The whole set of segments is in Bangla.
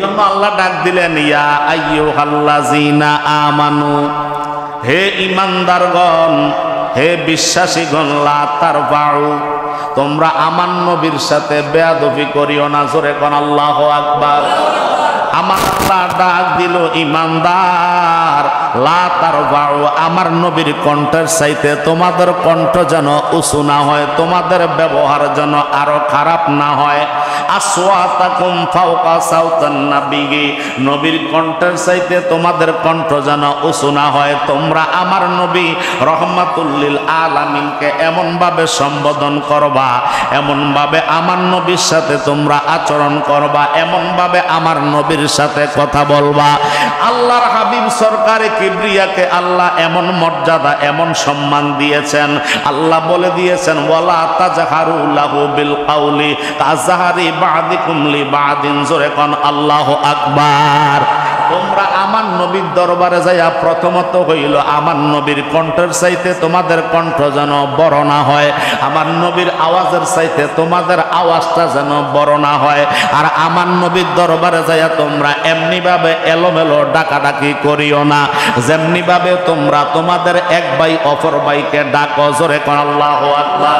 জন্য আল্লাহ ডাক দিলেন, ইয়া আইয়ুহাল্লাযীনা আমানু, হে ঈমানদারগণ, হে বিশ্বাসীগণ, লা তারফাউ, তোমরা আমার নবীর সাথে বেয়াদবি করিও না। জোরে কোন আল্লাহু আকবার। আমার আল্লাহ ডাক দিল, ঈমানদার, লা তারফাউ, আমার নবীর কণ্ঠের চাইতে তোমাদের কণ্ঠ যেন উঁচু না হয়, তোমাদের ব্যবহার যেন আরো খারাপ না হয়। আসওয়াতাকুম ফাওকা সাওতান নাবিয়্যি, নবীর কণ্ঠের চাইতে তোমাদের কণ্ঠ যেন উঁচু না হয়। তোমরা আমার নবী রহমাতুল লিল আলামিনকে এমন ভাবে সম্বোধন করবা, এমন ভাবে আমার নবীর সাথে তোমরা আচরণ করবা, এমন ভাবে আমার নবীর সাথে কথা বলবা। আল্লাহর হাবিব সরকারে কিবরিয়াকে আল্লাহ এমন মর্যাদা, এমন সম্মান দিয়েছেন। আল্লাহ বলে দিয়েছেন, ওয়ালা তাজহারু লাহু বিল কাউলি কাজহারি বাদিকুম লি বাদিন। জোরে কোন আল্লাহু আকবার। তোমরা আমার নবীর দরবারে যাইয়া প্রথমত হইল আমার নবীর কণ্ঠের চাইতে তোমাদের কণ্ঠ যেন বড় না হয়, আমার নবীর আওয়াজের চাইতে তোমাদের আওয়াজটা যেন বড় না হয়। আর আমার নবীর দরবারে যাইয়া তোমরা এমনি ভাবে এলোমেলো ডাকাডাকি করিও না, যেমনি ভাবে তোমরা তোমাদের এক ভাই অপর ভাইকে ডাকো। জোরে কোন আল্লাহু আকবার।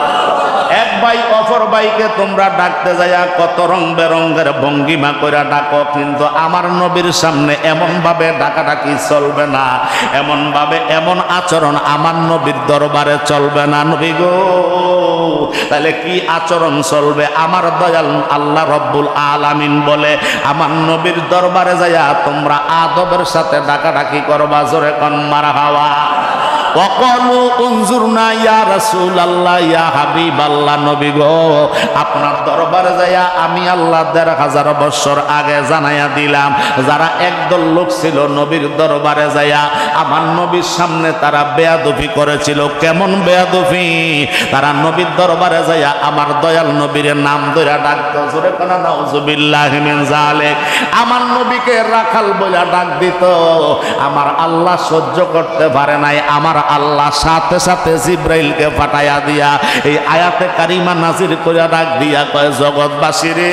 এক ভাই অপর ভাইকে তোমরা ডাকতে যাইয়া কত রং বেরঙ্গের ভঙ্গিমা কইরা ডাকো, কিন্তু আমার নবীর সামনে এমন ভাবে ডাকাডাকি চলবে না, এমন ভাবে এমন আচরণ আমার নবীর দরবারে চলবে না। নবী গো, তাহলে কি আচরণ চলবে? আমার দয়াল আল্লাহ রব্বুল আলামিন বলে, আমার নবীর দরবারে যাইয়া তোমরা আদবের সাথে ডাকাডাকি করবা। জোরে কোন মারহাবা। ওয়াকালু উনজুরনা ইয়া রাসূলুল্লাহ, ইয়া হাবিবাল্লাহ, নবী গো, আপনার দরবারে যাইয়া আমি আল্লাহ ১৫০০ বছর আগে জানাইয়া দিলাম, যারা একদল লোক ছিল নবীর দরবারে যাইয়া আমার নবীর সামনে তারা বেয়াদবি করেছিল। কেমন বেয়াদবি? তারা নবীর দরবারে যাইয়া আমার দয়াল নবীর নাম ধরে ডাকতো। জোরে কোন নাউযুবিল্লাহি মিন যালিক। আমার নবীকে রাখাল বলে ডাক দিত। আমার আল্লাহ সহ্য করতে পারে নাই, আমার আল্লাহ সাথে সাথে জিব্রাইলকে পাঠাইয়া দিয়া এই আয়াতে কারিমা নাজির করে ডাক দিয়া কয়, জগৎবাসী রে,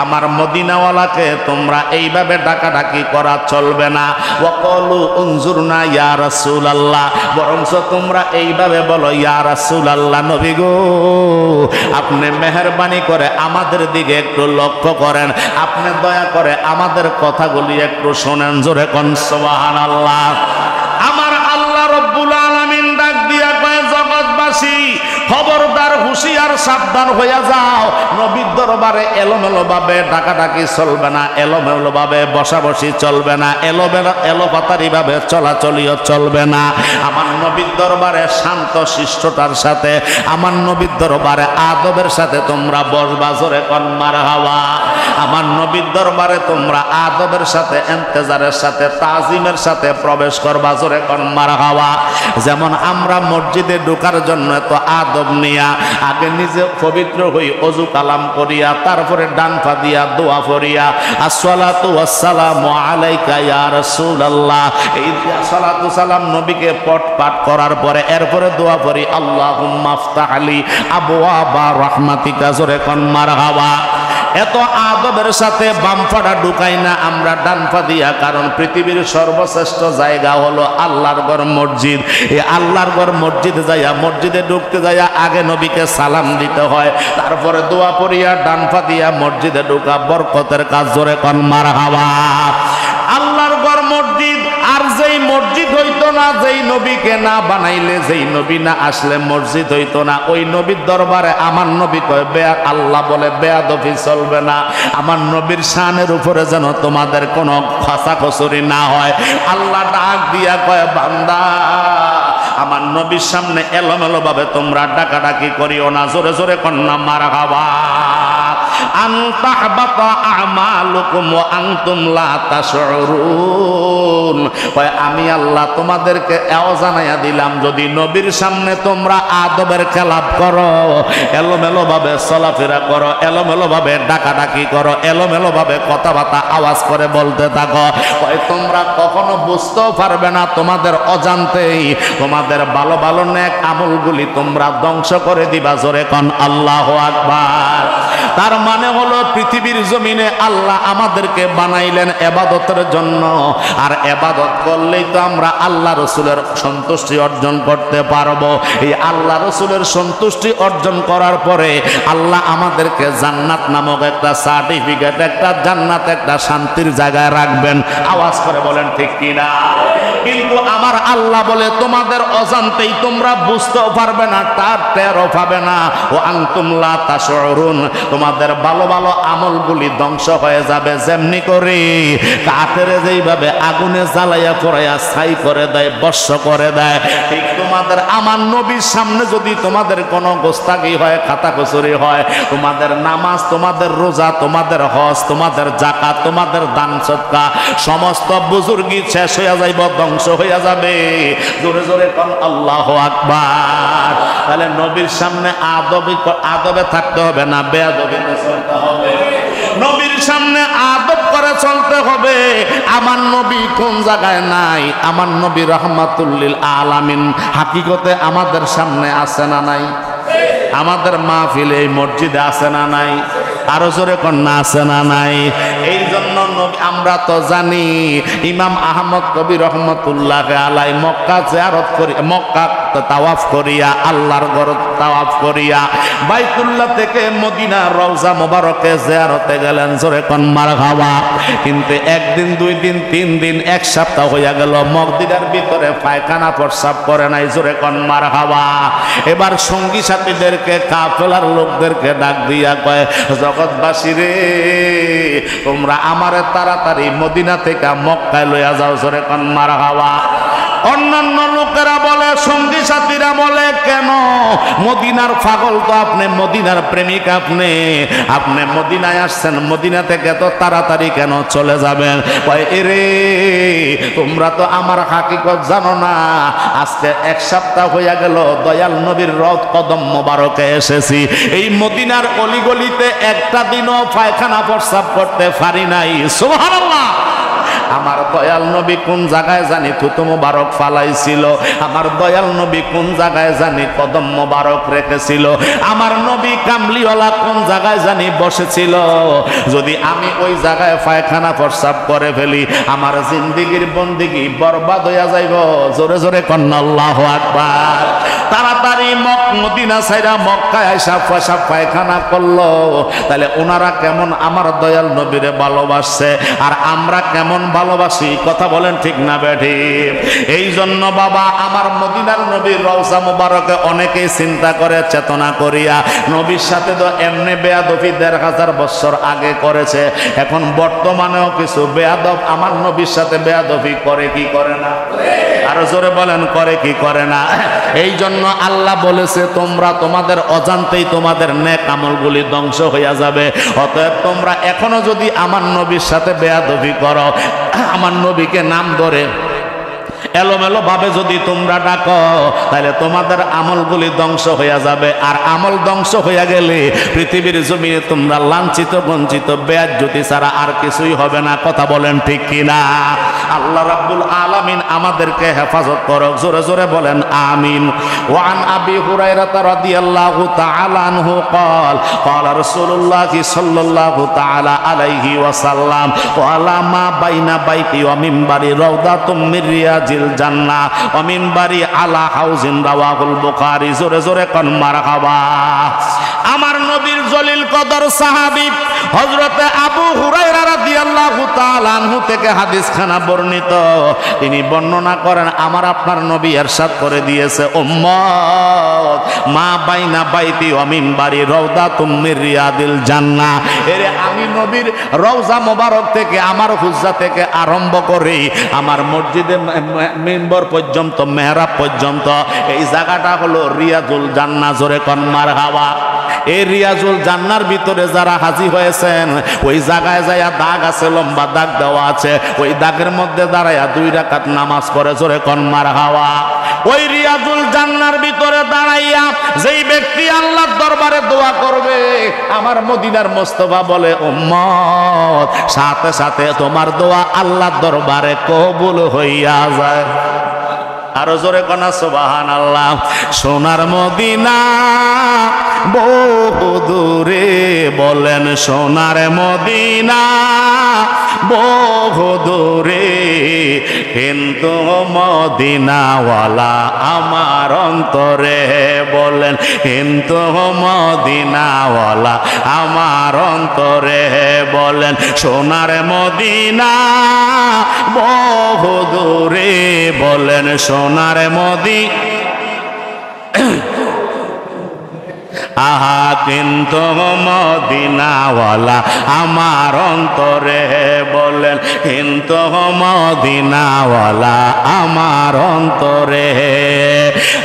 আমার মদিনাওয়ালাকে তোমরা এইভাবে ডাকাডাকি করা চলবে না। ওয়াকালু উনজুরনা ইয়া রাসূলুল্লাহ, বরঞ্চ তোমরা এইভাবে বলো, ইয়া রাসূলুল্লাহ, নবী গো, আপনি মেহেরবানি করে আমাদের দিকে একটু লক্ষ্য করেন, আপনি দয়া করে আমাদের কথাগুলি একটু শোনেন। জোরে কোন সুবহানাল্লাহ। আমার আল্লাহ রব্বুল আলামিন ডাক দিয়া কয়, জগৎবাসী খবরদার, হুঁশিয়ার, সাবধান হইয়া যাও। নবীর দরবারে এলোমেলো ভাবে ডাকাডাকি চলবে না, এলোমেলো ভাবে বসাবসি চলবে না, এলোপাতারি ভাবে চলাচলিও চলবে না। আমার নবীর দরবারে শান্ত শিষ্টতার সাথে, আমার নবীর দরবারে আদবের সাথে তোমরা বসবা। জোরে কোন মারহাবা। আমার নবীর দরবারে তোমরা আদবের সাথে, ইন্তেজারের সাথে, তাজিমের সাথে প্রবেশ করবা। জোরে কোন মারহাবা। যেমন আমরা মসজিদে ঢোকার জন্য তো আদব নিয়া আগে নিজে পবিত্র হই, ওযু কালাম করিয়া, তারপরে ডান পা দিয়া দোয়া পড়িয়া, আসসালাতু ওয়াসসালামু আলাইকা ইয়া রাসূলুল্লাহ, এই সালাতু সালাম নবীকে পাঠ করার পরে এরপরে দোয়া পড়ি, আল্লাহুম্মা আফতাহ লি আবওয়াবা রাহমাতিকা। জোরে কোন মারহাবা। এত আদবের সাথে বাম পাটা ঢুকাই না আমরা ডান পা দিয়া, কারণ পৃথিবীর সর্বশ্রেষ্ঠ জায়গা হলো আল্লাহর ঘর মসজিদ। এই আল্লাহর ঘর মসজিদে যাইয়া, মসজিদে ঢুকতে যাইয়া আগে নবীকে সালাম দিতে হয়, তারপরে দোয়া পড়িয়া ডান পা দিয়া মসজিদে ঢুকা বরকতের কাজ। জোরে কোন মারহাবা। আল্লাহর ঘর মসজিদ, আর যেই মসজিদ হইতো না, যেই নবীকে না বানাইলে, যেই নবী না আসলে মসজিদ হইতো না। ওই নবীর দরবারে আমার নবী কয়, আল্লাহ বলে বেয়াদবি চলবে না, আমার নবীর শানের উপরে যেন তোমাদের কোনো খসাখসুরি না হয়। আল্লাহ ডাক দিয়া কয়, বান্দা, আমার নবীর সামনে এলোমেলো ভাবে তোমরা ডাকাডাকি করিও না। জোরে জোরে কন্যা মারহাবা। আনতাহবাতা আমালুকুম ওয়া আনতুম লা তাশউরুন। আমি আল্লাহ তোমাদেরকে এও জানাইয়া দিলাম, যদি নবীর সামনে তোমরা আদবের খেলাপ করো, এলোমেলো ভাবে চলাফেরা করো, এলোমেলো ভাবে ডাকাডাকি করো, এলোমেলো ভাবে কথাবার্তা আওয়াজ করে বলতে থাকো, তোমরা কখনো বুঝতেও পারবে না, তোমাদের অজান্তেই তোমাদের ভালো ভালো নেক আমলগুলি তোমরা ধ্বংস করে দিবা। জোরে কোন আল্লাহু আকবার। তার মানে হলো পৃথিবীর জমিনে আল্লাহ আমাদেরকে বানাইলেন ইবাদতের জন্য, আর ইবাদত করলেই তো আমরা আল্লাহ রসুলের সন্তুষ্টি অর্জন করতে পারবো। এই আল্লাহ রসুলের সন্তুষ্টি অর্জন করার পরে আল্লাহ আমাদেরকে জান্নাত নামক একটা সার্টিফিকেট, একটা জান্নাত, একটা শান্তির জায়গায় রাখবেন। আওয়াজ করে বলেন ঠিক কিনা? কিন্তু আমার আল্লাহ বলে তোমাদের অজান্তেই তোমরা বুঝতেও পারবে না, তার টেরও পাবে না। ও আনতুম লা তাশউরুন, তোমাদের ভালো ভালো আমলগুলি ধ্বংস হয়ে যাবে। যেমনি করে কাঠের যেইভাবে আগুনে জ্বালাইয়া পড়াইয়া ছাই করে দেয়, বর্ষ করে দেয়, ঠিক তোমাদের আমার নবীর সামনে যদি তোমাদের কোনো গোস্তাকি হয়, খাতা কচুরি হয়, তোমাদের নামাজ, তোমাদের রোজা, তোমাদের হজ, তোমাদের যাকাত, তোমাদের দান সদকা, সমস্ত বুজুর্গি শেষ হইয়া যাইব, ধ্বংস হইয়া যাবে। জোরে জোরে কোন আল্লাহু আকবার। তাহলে নবীর সামনে আদবে থাকতে হবে না বেয়াদবিতে চলতে হবে? নবীর সামনে আদব করে চলতে হবে। আমার নবী কোন জায়গায় নাই? আমার নবী রাহমাতুল লিল আলামিন হাকিকতে আমাদের সামনে আছে না নাই? আমাদের মাহফিলে এই মসজিদে আছে না নাই? আরো জোরে কন্যা আছে না নাই? এই জন্য আমরা তো জানি ইমাম আহমদ কবি রহমতুল্লাহ আলাই মক্কা জিয়ারত করি, মক্কা তাওয়াফ করিয়া, আল্লাহর ঘর তাওয়াফ করিয়া, বাইতুল্লাহ থেকে মদিনা রওজা মোবারকে জিয়ারতে গেলেন। জোরে কোন মারহাবা। কিন্তু একদিন, দুই দিন, তিন দিন, এক সপ্তাহ হইয়া গেল, মদিনার ভিতরে পায়খানা প্রস্রাব করে নাই। জোরে কোন মারহাবা। এবার সঙ্গী সাথীদেরকে, কাফেলার লোকদেরকে ডাক দিয়া কয়, জগৎবাসী রে, তোমরা আমারে তাড়াতাড়ি মদিনা থেকে মক্কায় লইয়া যাও। জোরে কোন মারহাবা। অন্যান্য লোকেরা বলে, সঙ্গী সাথীরা বলে, কেন? মদিনার পাগল তো আপনি, মদিনার প্রেমিক আপনি, আপনি মদিনায় আসছেন, মদিনা থেকে তো তাড়াতাড়ি কেন চলে যাবেন? এরে, তোমরা তো আমার হাকিকত জানো না। আজকে এক সপ্তাহ হইয়া গেল দয়াল নবীর রথ কদম মোবারকে এসেছি। এই মদিনার অলিগলিতে একটা দিনও পায়খানা প্রস্রাব করতে পারি নাই। সুবহানাল্লাহ। আমার দয়াল নবী কোন জায়গায় জানি থুতু মোবারক ফালাইছিল, আমার দয়াল নবী কোন জায়গায় জানি কদম মোবারক রেখেছিল, আমার নবী কামলিওয়ালা কোন জায়গায় জানি বসেছিল। যদি আমি ওই জায়গায় পায়খানা প্রস্রাব করে ফেলি, আমার জিন্দিগির বন্দিগি বরবাদ হইয়া যাইব। জোরে জোরে কন্না আল্লাহু আকবার। তাড়াতাড়ি মদিনা ছাইরা মক্কায় আইসা পেশাব পায়খানা করলো। তাহলে ওনারা কেমন আমার দয়াল নবীরে ভালোবাসছে, আর আমরা কেমন ভালোবাসি? কথা বলেন ঠিক না বেঠি? এই জন্য বাবা, আমার মদিনার নবীর রওজা মুবারকে অনেকেই চিন্তা করে, চেতনা করিয়া, নবীর সাথে তো এমনি বেয়াদবি ১,৫০০ বছর আগে করেছে, এখন বর্তমানেও কিছু বেয়াদব আমার নবীর সাথে বেয়াদবি করে কি করে না? আরো জোরে বলেন, করে কি করে না? এই জন্য আল্লাহ বলেছে, তোমরা তোমাদের অজান্তেই তোমাদের নেক আমলগুলি ধ্বংস হইয়া যাবে। অতএব তোমরা এখনো যদি আমার নবীর সাথে বেয়াদবি করো, আমার নবীকে নাম ধরে এলোমেলো ভাবে যদি তোমরা ডাকো, তাহলে তোমাদের আমলগুলি ধ্বংস হইয়া যাবে। আর আমল ধ্বংস হইয়া গেলে পৃথিবীর জমিনে তোমরা লাঞ্ছিত, বঞ্চিত, বেয়াজ্জতি ছাড়া আর কিছুই হবে না। কথা বলেন ঠিক কিনা? আল্লাহ রাব্বুল আলামিন আমাদেরকে হেফাজত করুক। জোরে জোরে বলেন আমিন। ওয়ান আবি হুরায়রা রাদিয়াল্লাহু তাআলা আনহু قال قال رسول الله صلى الله تعالى عليه وسلم وعلى ما بين بيتي ومنبري روضة من رياض জান্নাহ ওয়া মিনবারি আলা হাউজিন রাওয়াহুল বুখারী। জোরে জোরে কোন মারহাবা। আমার নবীর জলিল কদর সাহাবী হযরতে আবু হুরায়রা রাদিয়াল্লাহু তাআলা আনহু থেকে হাদিসখানা বর্ণিত। তিনি বর্ণনা করেন, আমার আপনার নবী ইরশাদ করে দিয়েছে, উম্মত, মা বাইনা বাইতি ওয়া মিনবারি রাউদাতুম মির রিয়াদিল জান্নাহ। এরে আমি নবীর রওজা মোবারক থেকে, আমার হুজরা থেকে আরম্ভ করে আমার মসজিদে মিম্বর পর্যন্ত, মেহরাব পর্যন্ত, এই জায়গাটা হলো রিয়াজুল জান্নাহ। জোরে কোন মারহাবা। এই রিয়াজুল জান্নার ভিতরে যারা হাজির হয়েছেন, ওই জায়গায় যাইয়া দাগ আছে, লম্বা দাগ দেওয়া আছে, ওই দাগের মধ্যে দাঁড়াইয়া 2 রাকাত নামাজ পড়ে। জোরে কোন মারহাবা। ওই রিয়াজুল জান্নার ভিতরে দাঁড়াইয়া যেই ব্যক্তি আল্লাহর দরবারে দোয়া করবে, আমার মদিনার মোস্তফা বলে, উম্মত, সাথে সাথে তোমার দোয়া আল্লাহর দরবারে কবুল হইয়া যায়। আরো জোরে কনা সুবহানাল্লাহ। সোনার মদিনা বহু দূরে, বলেন সোনার মদিনা বহু দূরে, কিন্তু মদিনাওয়ালা আমার অন্তরে, বলেন কিন্তু মদিনাওয়ালা আমার অন্তরে, বলেন সোনার মদিনা বহু দূরে, বলেন সোনার মদিনা আহা কিন্তু মদিনাওয়ালা আমার অন্তরে, বলেন কিন্তু মদিনাওয়ালা আমার অন্তরে।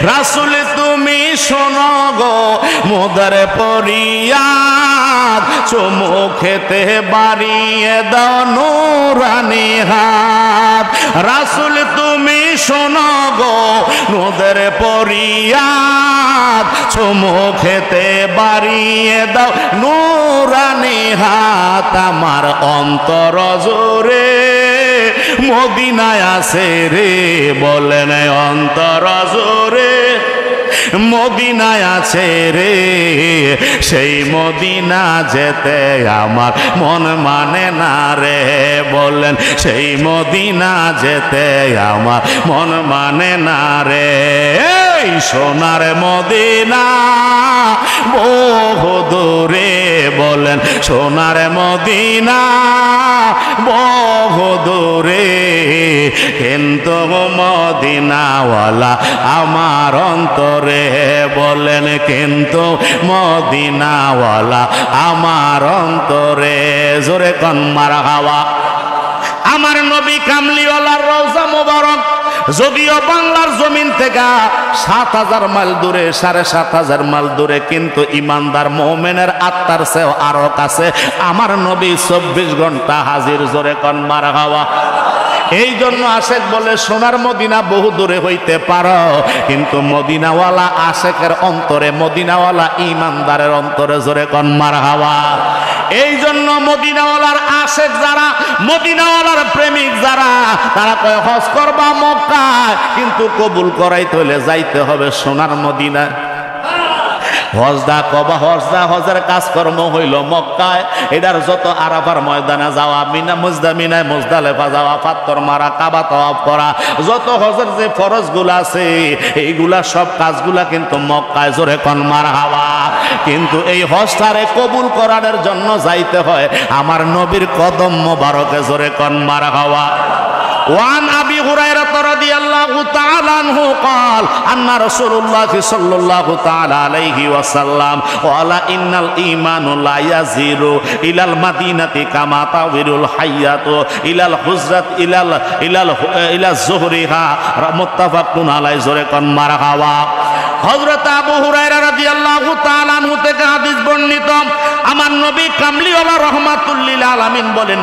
রাসূল তুমি শোনো গো মোদের ফরিয়াদ, চুমু খেতে বাড়িয়ে দাও নূরানি হাত। রাসূল তুমি শোনো গো মোদের ফরিয়াদ, চুমু খেতে বাড়িয়ে দাও নূরানি হাত। আমার অন্তর জোরে মদিনায় আছে রে, বলেন অন্তর জোরে মদিনায় আছে রে, সেই মদিনা যেতে আমার মন মানে না রে, বলেন সেই মদিনা যেতে আমার মন মানে না রে। এই সোনার মদিনা বহু দূরে, বলেন সোনার মদিনা বহু দূরে, কিন্তু মদিনাওয়ালা আমার অন্তরে, বলেন কিন্তু মদিনাওয়ালা আমার অন্তরে। জোরে কোন মারহাবা। আমার নবী কামলিওয়ালার রওজা মোবারক যদিও বাংলার জমিন থেকে ৭,০০০ মাইল দূরে, ৭,৫০০ মাইল দূরে, কিন্তু ইমানদার মুমিনের আত্মার চেয়েও আরো কাছে আমার নবী ২৪ ঘন্টা হাজির। জোরে কোন মারহাবা। এই জন্য আশেক বলে সোনার মদিনা বহু দূরে হইতে পারো, কিন্তু মদিনাওয়ালা আশেকের অন্তরে, মদিনাওয়ালা ইমানদারের অন্তরে। জোরে কোন মারহাবা। এই জন্য মদিনাওয়ালার আশেক যারা, মদিনাওয়ালার প্রেমিক যারা, তারা কয় হজ করবা মক্কায়, কিন্তু কবুল করাইতে হইলে যাইতে হবে সোনার মদিনায়। হজদা কবা হজদা, হজের কাজকর্ম হইল মক্কায়। এটার যত আরাফার ময়দানে যাওয়া, মিনা মুজদামিনায় মুজদালেফা যাওয়া, পাত্তর মারা, কাবা তওয়াফ করা, যত হজের যে ফরজগুলা আছে এইগুলা সব কাজগুলা কিন্তু মক্কায়। জোরে কোন মারহাবা। কিন্তু এই হজটারে কবুল করার জন্য যাইতে হয় আমার নবীর কদম মোবারকে। জোরে কোন মারহাবা। وعن أبي هريرة رضي الله تعالى عنه قال أن رسول الله صلى الله تعالى عليه وسلم قال إن الإيمان لا يزيد إلى المدينة كما تزيد الحية إلى الحجرة إلى زهرها متفق عليه. জোরে কোন মারহাবা। হযরত আবু হুরায়রা রাদিয়াল্লাহু তাআলা আনহু থেকে হাদিস বর্ণিত, আমার নবী কামলিওয়ালা রাহমাতুল লিল আলামিন বলেন,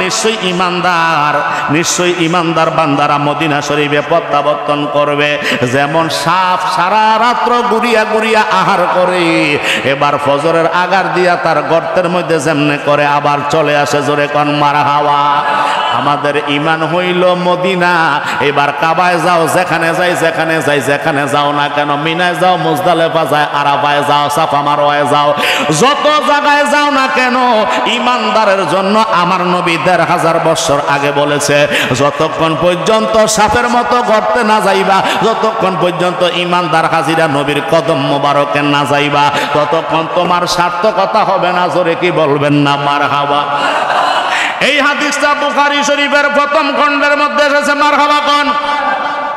নিশ্চয়ই ইমানদার বান্দারা মদিনা শরীফে প্রত্যাবর্তন করবে যেমন সাপ সারা রাত্র গুড়িয়া গুড়িয়া আহার করে, এবার ফজরের আগার দিয়া তার গর্তের মধ্যে যেমনে করে আবার চলে আসে। জোরে কোন মারহাবা। আমাদের ইমান হইল মদিনা। এবার কাবায় যাও, যেখানে যাও না কেন, মিনায় যাও, মুজদালেফা যায়, আরাফায় যাও, সাফা মারওয়ায় যাও, যত জায়গায় যাও না কেন, ইমানদারের জন্য আমার নবী ১৫০০ বছর আগে বলেছে, যতক্ষণ পর্যন্ত সাপের মতো গর্তে না যাইবা, যতক্ষণ পর্যন্ত ইমানদার হাজিরা নবীর কদম মোবারকে না যাইবা, ততক্ষণ তোমার সার্থকতা হবে না। জোরে কি বলবেন না মারহাবা। এই হাদিসটা বুখারী শরীফের প্রথম খণ্ডের মধ্যে এসেছে। মারহাবা কোন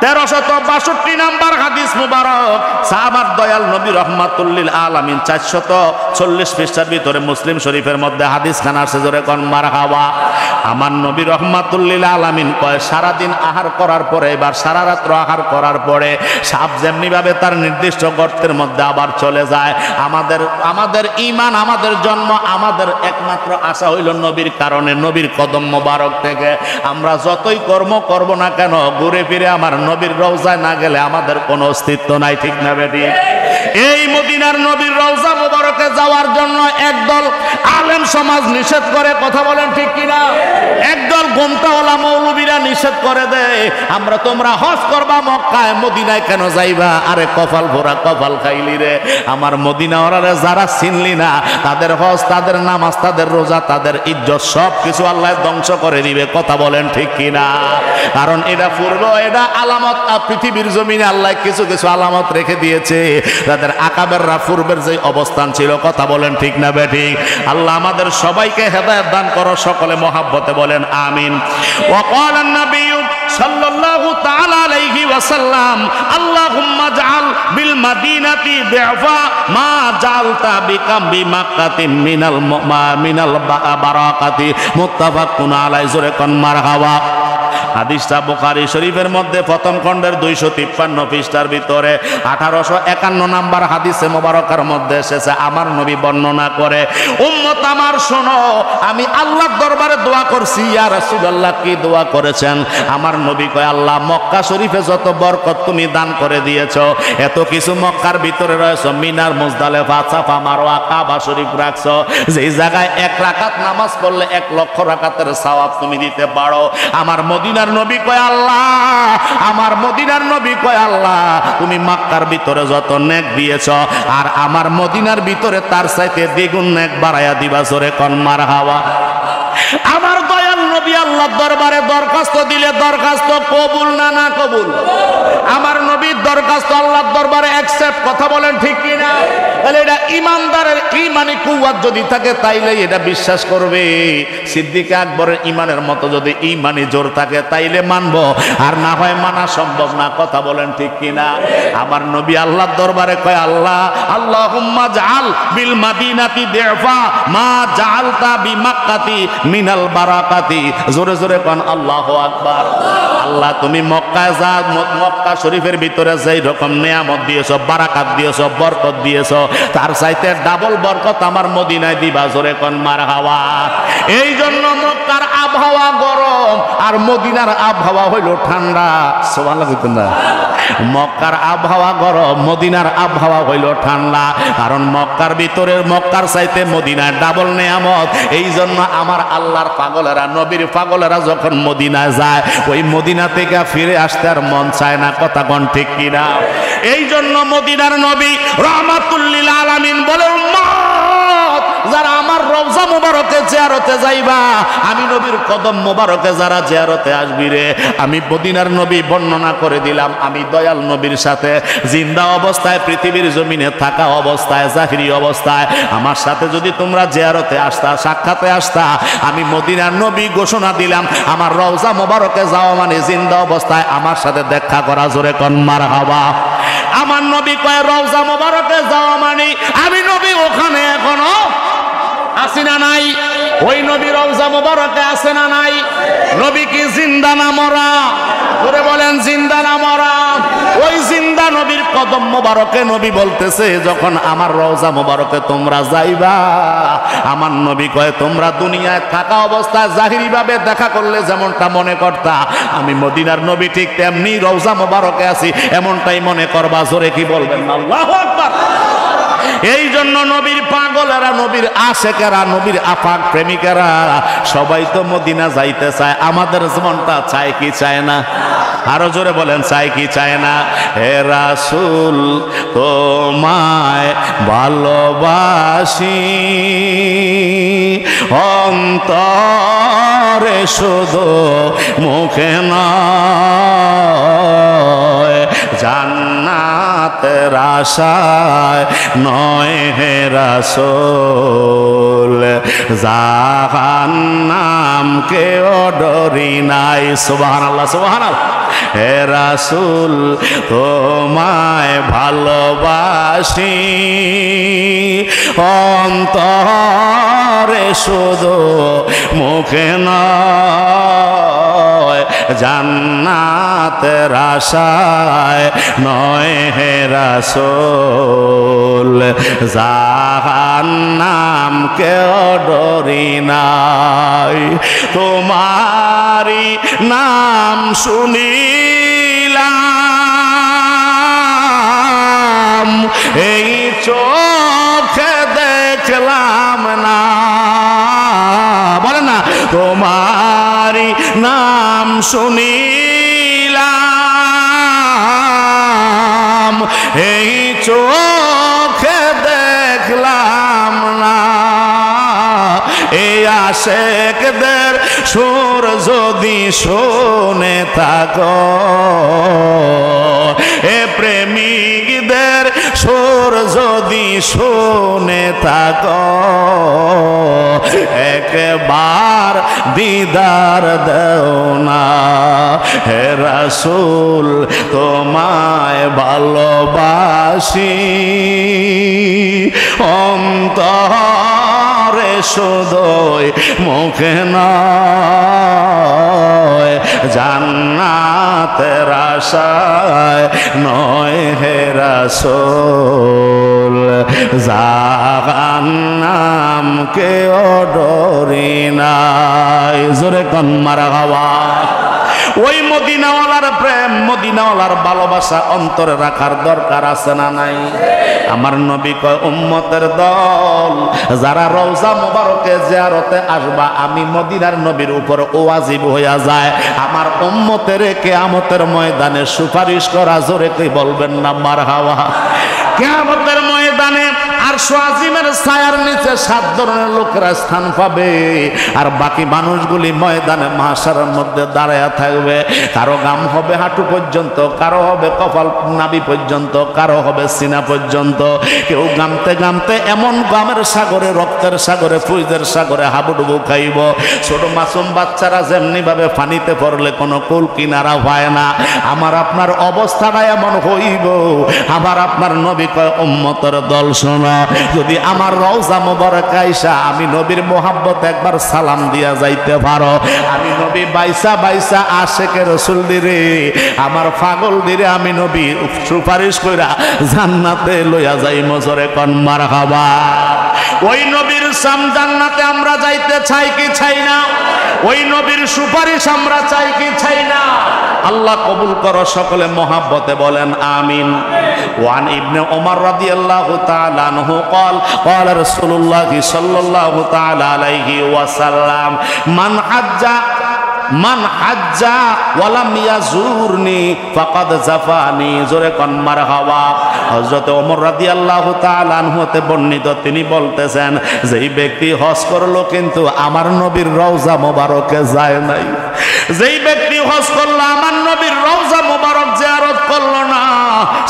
১৩৬২ নাম্বার হাদিস মুবারক। সাহাবার দয়াল নবী রহমাতুল লিল আলামিন ৪৪০ পৃষ্ঠার ভিতরে মুসলিম শরীফের মধ্যে হাদিস খানা আছে। জোরে কোন মারহাবা। আমার নবী রহমাতুল লিল আলামিন কয়, সারাদিন আহার করার পরে, এবার সারা রাত্র আহার করার পরে সাপ যেমনি ভাবে তার নির্দিষ্ট গর্তের মধ্যে আবার চলে যায়, আমাদের ঈমান, আমাদের জন্ম, আমাদের একমাত্র আশা হইল নবীর কারণে, নবীর কদম মোবারক থেকে আমরা যতই কর্ম করব না কেন, ঘুরে ফিরে আমার নবীর রওজায় না গেলে আমাদের কোনো অস্তিত্ব নাই। ঠিক না বেটি? এই মদিনার নবীর রওজা মোবারকে যাওয়ার জন্য একদল আলেম সমাজ নিষেধ করে। কথা বলেন ঠিক কিনা? একদল গোমতাওয়ালা মৌলবীরা নিষেধ নিষেধ করে দেয়, আমরা তোমরা হজ করবা মক্কায়, মদিনায় কেন যাইবা? আরে কপাল ভরা কপাল খাইলি রে। আমার মদিনা ওরারে যারা চিনলি না, তাদের হজ, তাদের নামাজ, তাদের রোজা, তাদের ইজ্জত সব কিছু আল্লাহ ধ্বংস করে দিবে। কথা বলেন ঠিক কিনা? কারণ এটা পূর্ব, এটা আলামত। পৃথিবীর জমিনে আল্লাহ কিছু কিছু আলামত রেখে দিয়েছে, তাদের আকাবেররা পূর্বের যে অবস্থান ছিল। কথা বলেন ঠিক না বেঠিক? আল্লাহ আমাদের সবাইকে হেদায়েত দান করো, সকলে মহাব্বতে বলেন আমিন। ওয়াকাল আন-নবী সাল্লাল্লাহু তাআলা আলাইহি ওয়াসাল্লাম, আল্লাহুম্মা জাআল বিল মাদিনাতি দি'ফা মা জাআলতা বিমাক্কাতিন মিনাল বারাকাতি। মুত্তাফাকুন আলাইহি। জোরে কোন মারহাবা। হাদিসটা বুখারী শরীফের মধ্যে প্রথম খণ্ডের 253 পৃষ্ঠার ভিতরে 1851 নাম্বার হাদিসে মোবারকার মধ্যে এসেছে। আমার নবী বর্ণনা করে, উম্মত আমার শোনো, আমি আল্লাহর দরবারে দোয়া করছি। ইয়া রাসূলুল্লাহ, কি দোয়া করেছেন? আমার নবী কয়, আল্লাহ মক্কা শরীফে যত বরকত তুমি দান করে দিয়েছো, এত কিছু মক্কার ভিতরে রয়েছে, মিনার, মুজদালিফা, সাফা, মারওয়া, কাবা শরীফ রাখছো, যেই জায়গায় 1 রাকাত নামাজ পড়লে 1 লক্ষ রাকাতের সওয়াব তুমি দিতে পারো। আমার মদিনার নবী কয়, আল্লাহ, আমার মদিনার নবী কয়, আল্লাহ তুমি মক্কার ভিতরে যত নেক দিয়েছো, আর আমার মদিনার ভিতরে তার চাইতে দ্বিগুণ নেক বাড়ায়া দিবা। জোরে কোন মারহাবা। আমার দয়াল নবী আল্লাহর দরবারে দরখাস্ত দিলে দরখাস্ত কবুল না? না কবুল? আমার নবীর দরখাস্ত আল্লাহর দরবারে অ্যাকসেপ্ট। কথা বলেন ঠিক কি না? তাহলে এটা ইমানদারের ঈমানি কুওয়াত যদি থাকে, তাইলে এটা বিশ্বাস করবে। সিদ্দিক আকবরের ঈমানের মতো যদি ঈমানি জোর থাকে, তাইলে মানবো, আর না হয় মানা সম্ভব না। কথা বলেন ঠিক কি না? আমার নবী আল্লাহর দরবারে কয়, আল্লাহ, আল্লাহুম্মা জাআল বিল মাদিনাতি দি'ফা মা জাআলতা বিমাক্কাতি মিনাল বারাকাতি। জোরে জোরে কোন আল্লাহু আকবার। আল্লাহ তুমি মক্কায় যা, মক্কা শরীফের ভিতরে যেই রকম নিয়ামত দিয়েছো, বারাকাত দিয়েছো, বরকত দিয়েছো, তার চাইতে ডাবল বরকত আমার মদিনায় দিবা। জোরে কোন মারহাবা। এই জন্য মক্কার আবহাওয়া গরম, আর মদিনার আবহাওয়া হইল ঠান্ডা। সুবহানাল্লাহ। মক্কার আবহাওয়া গরম, মদিনার আবহাওয়া হইল ঠান্ডা, কারণ মক্কার ভিতরে, মক্কার চাইতে মদিনায় ডাবল নিয়ামত। এই জন্য আমার আল্লাহর পাগলেরা, নবীর পাগলেরা যখন মদিনায় যায়, ওই মদিনা থেকে ফিরে আসতে আর মন চায় না। কথা কোন ঠিক কিনা? এই জন্য মদিনার নবী রাহমাতুল লিল আলামিন বলে, উম্মত যারা আমার রওজা মুবারকে জিয়ারতে যাইবা, আমি নবীর কদম মুবারকে যারা জিয়ারতে আসবি রে, আমি মদিনার নবী বর্ণনা করে দিলাম, আমি দয়াল নবীর সাথে জিন্দা অবস্থায়, পৃথিবীর জমিনে থাকা অবস্থায়, জাহিরি অবস্থায় আমার সাথে যদি তোমরা জিয়ারতে আসতা, সাক্ষাতে আসতা, আমি মদিনার নবী ঘোষণা দিলাম, আমার রওজা মুবারকে যাওয়া মানে জিন্দা অবস্থায় আমার সাথে দেখা করা। জোরে কোন মারহাবা। আমার নবী কয়, রওজা মুবারকে যাওয়া মানে আমি নবী ওখানে এখনো আছি না নাই? ওই নবী রওজা মুবারকে আছে না নাই? নবী কি জিন্দা না মরা? ধরে বলেন, জিন্দা না মরা? ওই জিন্দা নবীর কদম মুবারকে নবী বলতেছে, যখন আমার রওজা মুবারকে তোমরা যাইবা, আমার নবী কয়, তোমরা দুনিয়ায় থাকা অবস্থায় জাহিরি ভাবে দেখা করলে যেমনটা মনে করতা, আমি মদিনার নবী ঠিক তেমনি রওজা মুবারকে আছি, এমনটাই মনে করবা। জোরে কি বলবেন? আল্লাহু আকবার। এই জন্য নবীর পাগলেরা, নবীর আশেকেরা, নবীর আফাক প্রেমিকেরা সবাই তো মদিনা যাইতে চায়। আমাদের জীবনটা চায় কি চায় না? আরো জোরে বলেন, চায় কি চায় না? হে রাসূল তোমায় ভালোবাসি, অন্তরে শুধু মুখে নয়, জান্নাতের আশায় নয় হে রাসূল, জাহান্নাম কেও ডরি নাই। সুবহানাল্লাহ, সুবহানাল্লাহ। হে রাসূল তোমায় ভালোবাসি, অন্তরে শুধু মুখে নয়, জান্নাতের আশায় নয় হে রাসূল, জাহান্নাম কেও ডরি নাই। তোমারি নাম শুনিলাম, এই চোখে দেখলাম না। বলে না, তোমারি নাম শুনিলাম, এই চোখে দেখলাম না। এই আশেকদের সুর যদি শুনে থাকো, এ প্রেমিকদের সুর যদি শুনে থাকো, একবার দিদার দেও না। হে রাসূল তোমায় ভালোবাসি, অন্তরে শুধুই মুখে নয়, জান্নাতের আশায় নয় হে রাসূল, জাহান্নাম কেও ডরি নাই। জোরে কোন মারহাবা। ওই মদিনাওয়ালার প্রেম, মদিনাওয়ালার ভালোবাসা অন্তরে রাখার দরকার আছে না নাই? আমার নবী কয় উম্মতের দল যারা রওজা মোবারকে জিয়ারতে আসবা, আমি মদিনার নবীর উপর ওয়াজিব হইয়া যায় আমার উম্মতের কিয়ামতের ময়দানে সুপারিশ করা। জোরে কি বলবেন না মারহাবা। কিয়ামতের ময়দানে আরশ আজিমের ছায়ার নিচে 7 ধরনের লোকেরা স্থান পাবে, আর বাকি মানুষগুলি ময়দানে মাহশারের মধ্যে দাঁড়ায়া থাকবে। কারো গাম হবে হাঁটু পর্যন্ত, কারো হবে কপাল নাভি পর্যন্ত, কারো হবে সিনা পর্যন্ত। কেউ গামতে গামতে এমন গামের সাগরে, রক্তের সাগরে, ফুইদের সাগরে হাবুডুবু খাইব। ছোট মাসুম বাচ্চারা যেমনি ভাবে পানিতে পড়লে কোনো কুল কিনারা হয় না, আমার আপনার অবস্থাটা এমন হইব। আবার আপনার নবী কয় উম্মতের দল শোনো, যদি আমার রওজা মোবারক আইসা আমি নবীর মোহাব্বত একবার সালাম দিয়া যাইতে পারো, আমি নবী বাইসা বাইসা আশেকে রাসূল দিরে, আমার পাগল দিরে আমি নবী সুপারিশ কইরা জান্নাতে লইয়া যাই। মজরে কোন মারহাবা। ওই নবীর সাম জান্নাতে আমরা যাইতে চাই কি চাই না? ওই নবীর সুপারিশ আমরা চাই কি চাই না? আল্লাহ কবুল করো সকলে মোহাব্বতে বলেন আমিন। ওয়ান ইবনে ওমর রাদিয়াল্লাহু তাআলা আনহু قال قال رسول الله صلى الله تعالى عليه وسلم মান হাজ্জা ওয়ালাম ইয়াজুরনি ফাকাদ জাফানি। জোরে কোন মারহাবা। হযরত ওমর রাদিয়াল্লাহু তাআলা আনহু হতে বর্ণিত, তিনি বলতেছেন যেই ব্যক্তি হজ করলো কিন্তু আমার নবীর রওজা মোবারকে যায় নাই, যেই ব্যক্তি হজ করলো আমার নবীর রওজা মোবারক জিয়ারত করলো না,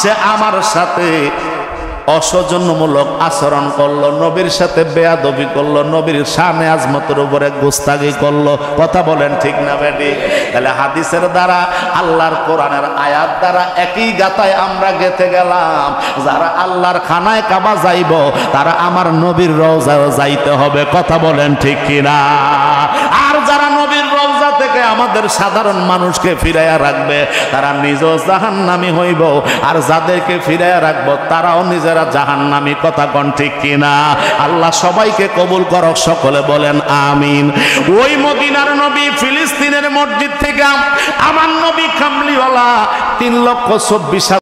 সে আমার সাথে অসৌজন্যমূলক আচরণ করলো, নবীর সাথে বেয়াদবি করলো, নবীর শানে আজমতের উপরে গোস্তাগি করলো। কথা বলেন ঠিক না বেটি? তাহলে হাদিসের দ্বারা, আল্লাহর কোরআনের আয়াত দ্বারা একই গাতায় আমরা গেতে গেলাম, যারা আল্লাহর খানায় কাবা যাইব তারা আমার নবীর রওজায় যাইতে হবে। কথা বলেন ঠিক কিনা? আর যারা নবীর রওজা থেকে আমাদের সাধারণ মানুষকে ফিরাইয়া রাখবে তারা নিজেও জাহান্নামী হইব, আর যাদেরকে ফিরাইয়া রাখবো তারাও নিজেরা জাহান্নামী। কথা কোন ঠিক কিনা? আল্লাহ সবাইকে কবুল করক, সকলে বলেন আমিন। ওই মদিনার নবী ফিলিস্তিনের মসজিদ থেকে আমার নবী কামলিওয়ালা 3,24,000